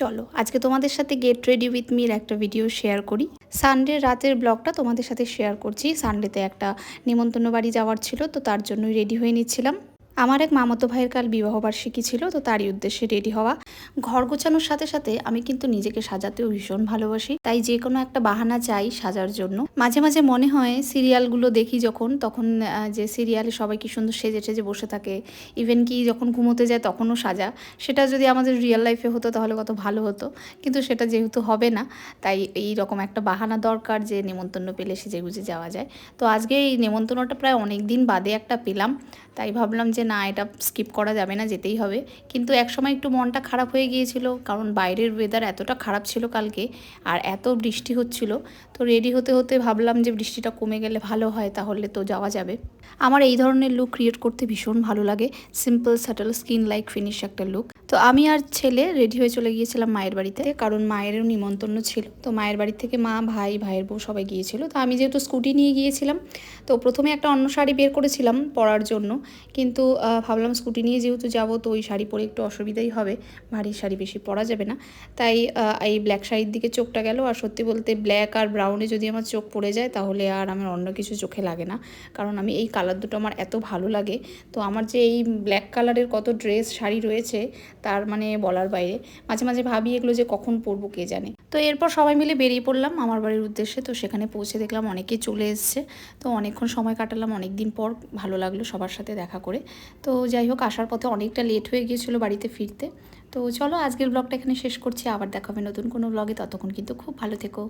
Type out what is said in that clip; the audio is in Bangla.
চলো আজকে তোমাদের সাথে গেট রেডি উইথ মির একটা ভিডিও শেয়ার করি। সানডে রাতের ব্লগটা তোমাদের সাথে শেয়ার করছি। সানডেতে একটা নিমন্ত্রণ বাড়ি যাওয়ার ছিল, তো তার জন্যই রেডি হয়ে নিচ্ছিলাম। আমার এক মামাতো ভাইয়ের কাল বিবাহবার্ষিকী ছিল, তো তারই উদ্দেশ্যে রেডি হওয়া। ঘর গোছানোর সাথে সাথে আমি কিন্তু নিজেকে সাজাতেও ভীষণ ভালোবাসি, তাই যে কোনো একটা বাহানা চাই সাজার জন্য। মাঝে মাঝে মনে হয় সিরিয়ালগুলো দেখি যখন, তখন যে সিরিয়ালে সবাই কি সুন্দর সেজে টেজে বসে থাকে, ইভেন কি যখন ঘুমোতে যায় তখনও সাজা। সেটা যদি আমাদের রিয়েল লাইফে হতো তাহলে কত ভালো হতো, কিন্তু সেটা যেহেতু হবে না, তাই এই রকম একটা বাহানা দরকার যে নেমন্তন্ন পেলে সেজে গুজে যাওয়া যায়। তো আজকে এই নেমন্তন্নটা প্রায় অনেক দিন বাদে একটা পেলাম, তাই ভাবলাম যে না, এটা স্কিপ করা যাবে না, যেতেই হবে। কিন্তু একসময় একটু মনটা খারাপ হয়ে গিয়েছিল, কারণ বাইরের ওয়েদার এতটা খারাপ ছিল কালকে, আর এত বৃষ্টি হচ্ছিল। তো রেডি হতে হতে ভাবলাম যে বৃষ্টিটা কমে গেলে ভালো হয়, তাহলে তো যাওয়া যাবে। আমার এই ধরনের লুক ক্রিয়েট করতে ভীষণ ভালো লাগে, simple settle skin like finish একটা লুক। তো আমি আর ছেলে রেডি হয়ে চলে গিয়েছিলাম মায়ের বাড়িতে, কারণ মায়েরও নিমন্ত্রণ ছিল। তো মায়ের বাড়ি থেকে মা, ভাই, ভাইয়ের বউ সবাই গিয়েছিল। তো আমি যেহেতু স্কুটি নিয়ে গিয়েছিলাম, তো প্রথমে একটা অন্য শাড়ি বের করেছিলাম পরার জন্য, কিন্তু ভাবলাম স্কুটি নিয়ে যেহেতু যাব, তো ওই শাড়ি পরে একটু অসুবিধাই হবে, ভারী শাড়ি বেশি পরা যাবে না। তাই এই ব্ল্যাক শাড়ির দিকে চোখটা গেল। আর সত্যি বলতে ব্ল্যাক আর ব্রাউনে যদি আমার চোখ পড়ে যায়, তাহলে আর আমার অন্য কিছু চোখে লাগে না, কারণ আমি এই কালার দুটো আমার এত ভালো লাগে। তো আমার যে এই ব্ল্যাক কালারের কত ড্রেস শাড়ি রয়েছে, তার মানে বলার বাইরে। মাঝে মাঝে ভাবি এগুলো যে কখন পরবো কে জানে। তো এরপর সবাই মিলে বেরিয়ে পড়লাম আমার বাড়ির উদ্দেশ্যে। তো সেখানে পৌঁছে দেখলাম অনেকেই চলে এসছে। তো অনেকক্ষণ সময় কাটালাম, অনেক দিন পর ভালো লাগলো সবার সাথে দেখা করে। তো যাই হোক, আসার পথে অনেকটা লেট হয়ে গিয়েছিলো বাড়িতে ফিরতে। তো চলো আজকের ব্লগটা এখানে শেষ করছি, আবার দেখা হবে নতুন কোনো ব্লগে। ততক্ষণ কিন্তু খুব ভালো থেকো।